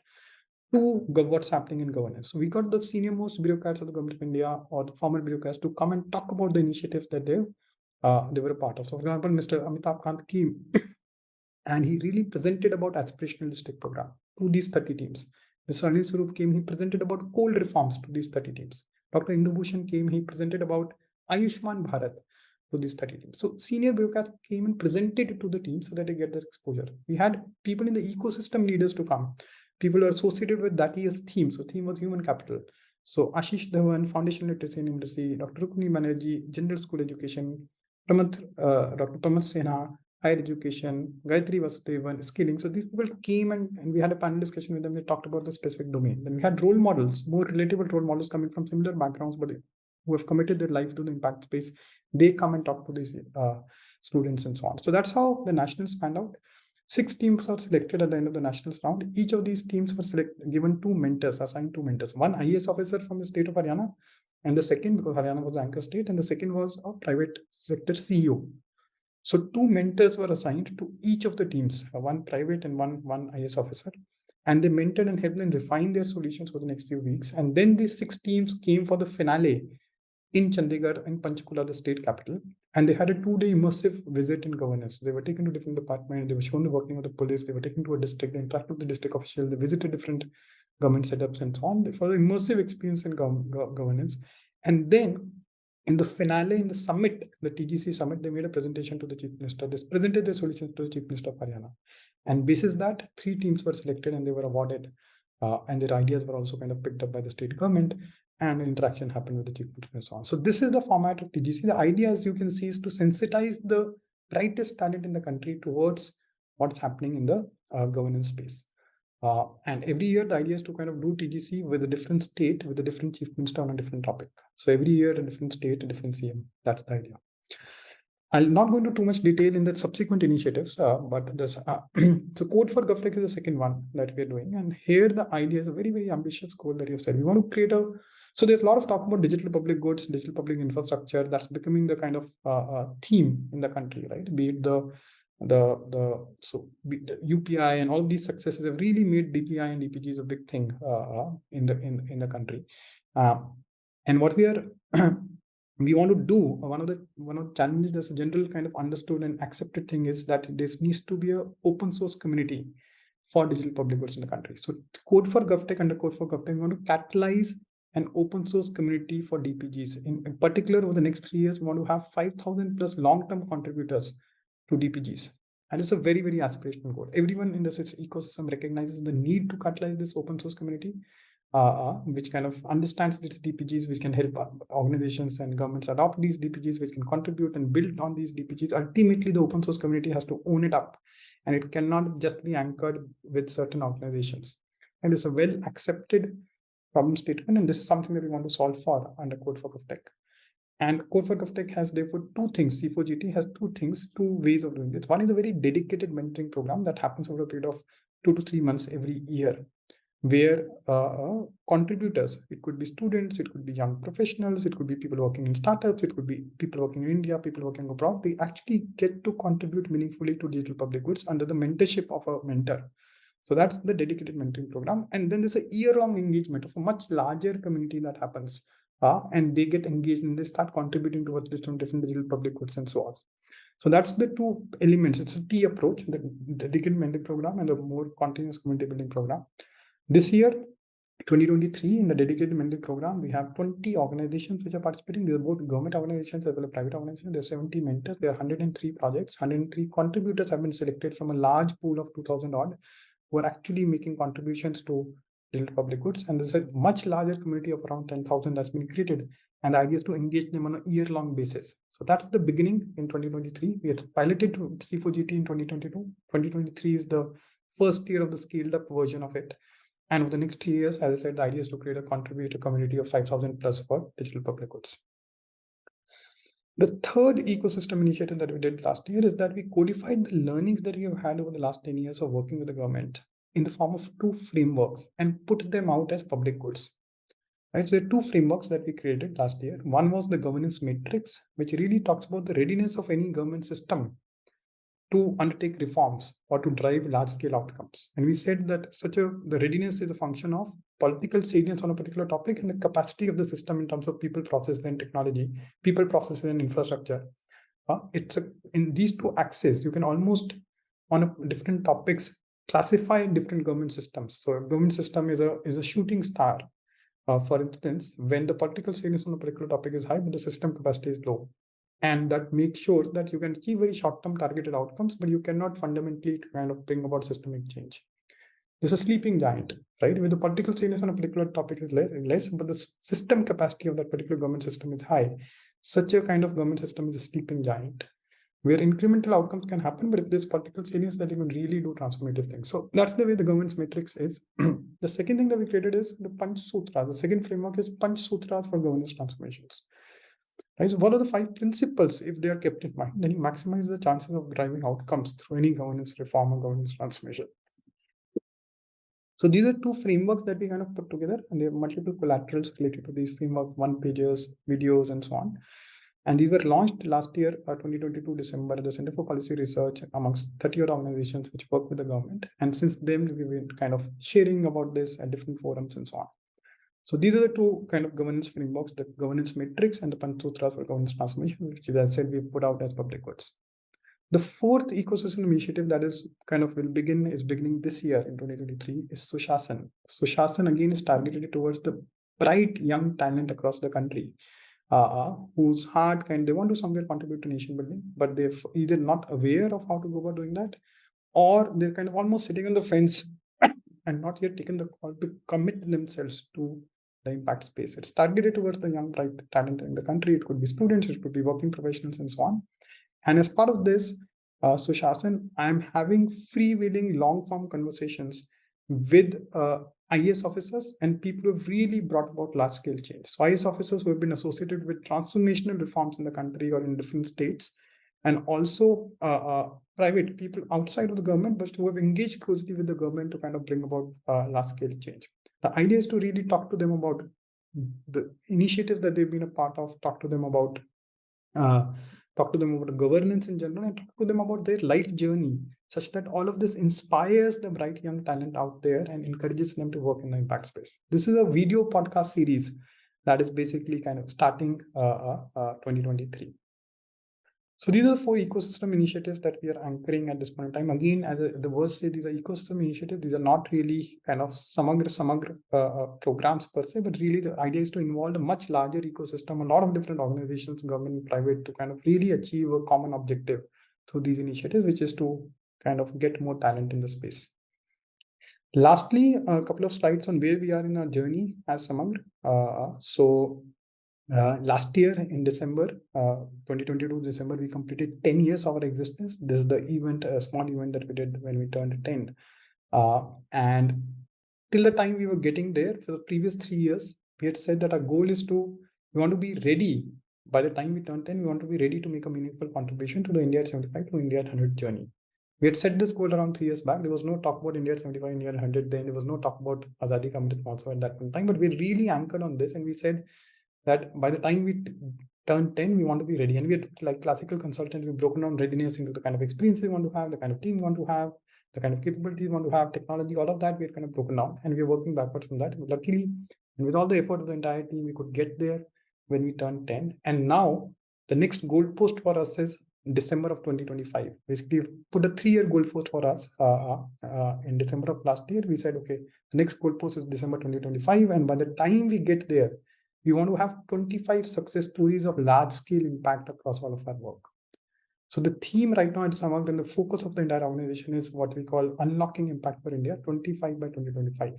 to what's happening in governance. So we got the senior most bureaucrats of the government of India or the former bureaucrats to come and talk about the initiatives that they were a part of. So for example, Mr. Amitabh Kant came and he really presented about aspirational district program to these 30 teams. Mr. Anil Swarup came, he presented about coal reforms to these 30 teams. Dr. Indu Bhushan came, he presented about Ayushman Bharat to these 30 teams. So senior bureaucrats came and presented it to the teams so that they get their exposure. We had people in the ecosystem leaders to come. People are associated with that year's theme. So theme was human capital. So Ashish Dhawan, Foundation Literacy and Numeracy, Dr. Rukmini Banerjee, General School Education, Dr. Pramod Sinha, higher education, Gayatri Vasudevan, skilling. So these people came and we had a panel discussion with them. We talked about the specific domain. Then we had role models, more relatable role models coming from similar backgrounds, but who have committed their life to the impact space. They come and talk to these students and so on. So that's how the nationals panned out. 6 teams are selected at the end of the nationals round. Each of these teams were given 2 mentors, assigned 2 mentors. One IAS officer from the state of Haryana, and the second, because Haryana was the anchor state, and the second was a private sector CEO. So 2 mentors were assigned to each of the teams, one private and one IAS officer. And they mentored and helped them refine their solutions for the next few weeks. And then these 6 teams came for the finale in Chandigarh and Panchkula, the state capital. And they had a 2-day immersive visit in governance. They were taken to different departments. They were shown the working of the police. They were taken to a district. They interacted with the district official. They visited different government setups and so on for the immersive experience in governance. And then in the finale, in the summit, the TGC summit, they made a presentation to the chief minister. They presented their solutions to the chief minister of Haryana. And basis that, 3 teams were selected and they were awarded. And their ideas were also kind of picked up by the state government, and interaction happened with the chief minister and so on. So this is the format of TGC. The idea, as you can see, is to sensitize the brightest talent in the country towards what's happening in the governance space. And every year, the idea is to kind of do TGC with a different state, with a different chief minister on a different topic. So every year, a different state, a different CM. That's the idea. I'll not go into too much detail in the subsequent initiatives, but this, so Code for GovTech is the second one that we're doing. And here the idea is a very, very ambitious goal that you've said. We want to create so there's a lot of talk about digital public goods, digital public infrastructure. That's becoming the kind of theme in the country, right? Be it the UPI and all of these successes have really made DPI and DPG a big thing in the country. And what we are we want to do, one of the challenges that's a general kind of understood and accepted thing is that this needs to be a open source community for digital public goods in the country. So Code for GovTech, under Code for GovTech, we want to catalyze an open source community for DPGs. In particular, over the next 3 years, we want to have 5,000 plus long-term contributors to DPGs. And it's a very, very aspirational goal. Everyone in this ecosystem recognizes the need to catalyze this open source community, which kind of understands these DPGs, which can help organizations and governments adopt these DPGs, which can contribute and build on these DPGs. Ultimately, the open source community has to own it up, and it cannot just be anchored with certain organizations. And it's a well accepted problem statement, and this is something that we want to solve for under Code for GovTech. And Code for GovTech has therefore two things. C4GT has two ways of doing this. One is a very dedicated mentoring program that happens over a period of 2 to 3 months every year, where contributors, it could be students, it could be young professionals, it could be people working in startups, it could be people working in India, people working abroad, they actually get to contribute meaningfully to digital public goods under the mentorship of a mentor. So that's the dedicated mentoring program. And then there's a year-long engagement of a much larger community that happens, and they get engaged and they start contributing towards different digital public goods and so on. So that's the two elements. It's a T approach, the dedicated mentoring program and the more continuous community building program. This year, 2023, in the dedicated mentoring program, we have 20 organizations which are participating. These are both government organizations as well as private organizations. There are 70 mentors. There are 103 projects. 103 contributors have been selected from a large pool of 2,000 odd who are actually making contributions to digital public goods. And there's a much larger community of around 10,000 that's been created. And the idea is to engage them on a year-long basis. So that's the beginning in 2023. We had piloted C4GT in 2022. 2023 is the first year of the scaled-up version of it. And over the next 3 years, as I said, the idea is to create a contributor community of 5,000 plus for digital public goods. The third ecosystem initiative that we did last year is that we codified the learnings that we have had over the last 10 years of working with the government in the form of 2 frameworks and put them out as public goods. Right? So there are 2 frameworks that we created last year. One was the governance matrix, which really talks about the readiness of any government system to undertake reforms or to drive large-scale outcomes. And we said that the readiness is a function of political salience on a particular topic and the capacity of the system in terms of people, process, and technology, people, processes, and infrastructure. In these 2 axes, you can almost, on different topics, classify different government systems. So a government system is a shooting star. For instance, when the political salience on a particular topic is high, but the system capacity is low. And that makes sure that you can achieve very short-term targeted outcomes, but you cannot fundamentally kind of bring about systemic change. There's a sleeping giant, right? Where the political salience on a particular topic is less, but the system capacity of that particular government system is high. Such a kind of government system is a sleeping giant, where incremental outcomes can happen, but if there's political salience, that you can really do transformative things. So that's the way the governance matrix is. The second thing that we created is the Panch Sutras. The second framework is Panch Sutras for governance transformations. Right? So what are the 5 principles? If they are kept in mind, then you maximize the chances of driving outcomes through any governance reform or governance transformation. So these are 2 frameworks that we kind of put together, and there are multiple collaterals related to these framework, 1-pagers, videos, and so on. And these were launched last year, 2022 December, at the Center for Policy Research amongst 30 odd organizations which work with the government. And since then, we've been kind of sharing about this at different forums and so on. So these are the 2 kind of governance frameworks, the governance matrix and the Panchsutras for governance transformation, which, as I said, we put out as public goods. The 4th ecosystem initiative that is beginning this year in 2023 is Sushasan. Sushasan again is targeted towards the bright young talent across the country, whose heart they want to somewhere contribute to nation building, but they're either not aware of how to go about doing that, or they're kind of almost sitting on the fence and not yet taken the call to commit themselves to the impact space. It's targeted towards the young bright talent in the country. It could be students, it could be working professionals, and so on. And as part of this, Sushasan, I'm having freewheeling long-form conversations with IAS officers and people who have really brought about large-scale change. So IAS officers who have been associated with transformational reforms in the country or in different states, and also private people outside of the government, but who have engaged closely with the government to kind of bring about large-scale change. The idea is to really talk to them about the initiatives that they've been a part of, talk to them about governance in general, and talk to them about their life journey, such that all of this inspires the bright young talent out there and encourages them to work in the impact space. This is a video podcast series that is basically kind of starting 2023. So these are 4 ecosystem initiatives that we are anchoring at this point in time. Again, as the words say, these are ecosystem initiatives. These are not really kind of Samagra programs per se, but really the idea is to involve a much larger ecosystem, a lot of different organizations, government, private, to kind of really achieve a common objective through these initiatives, which is to kind of get more talent in the space. Lastly, a couple of slides on where we are in our journey as Samagra. Last year in December, 2022 December, we completed 10 years of our existence. This is the event, a small event that we did when we turned 10. And till the time we were getting there, for the previous 3 years, we had said that our goal is we want to be ready. By the time we turn 10, we want to be ready to make a meaningful contribution to the India at 75 to India at 100 journey. We had set this goal around 3 years back. There was no talk about India at 75, India at 100 then. There was no talk about Azadi Ka Amrit Mahotsav at that point in time. But we really anchored on this and we said that by the time we turn 10, we want to be ready. And we had, like classical consultants, we've broken down readiness into the kind of experience we want to have, the kind of team we want to have, the kind of capabilities we want to have, technology, all of that we had kind of broken down. And we're working backwards from that. Luckily, and with all the effort of the entire team, we could get there when we turned 10. And now the next goal post for us is December of 2025. Basically, put a 3-year goal post for us in December of last year. We said, okay, the next goal post is December 2025. And by the time we get there, we want to have 25 success stories of large-scale impact across all of our work. So the theme right now at Samagra and the focus of the entire organization is what we call unlocking impact for India 25 by 2025.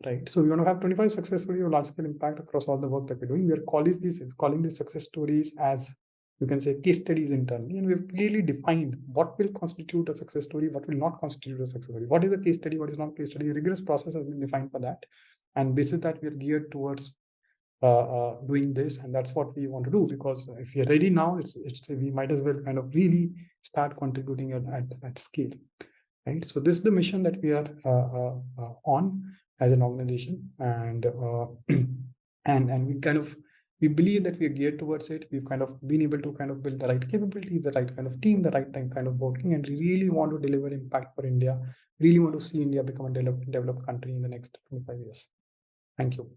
Right. So we want to have 25 success stories of large-scale impact across all the work that we're doing. We are calling these success stories as, you can say, case studies internally, and we've clearly defined what will constitute a success story, what will not constitute a success story. What is a case study, what is not a case study? A rigorous process has been defined for that. And this is that we are geared towards doing this, and that's what we want to do, because if we are ready now, we might as well kind of really start contributing at scale, right? So this is the mission that we are on as an organization, and we believe that we are geared towards it. We've kind of been able to kind of build the right capabilities, the right kind of team, the right time kind of working, and we really want to deliver impact for India. Really want to see India become a developed country in the next 25 years. Thank you.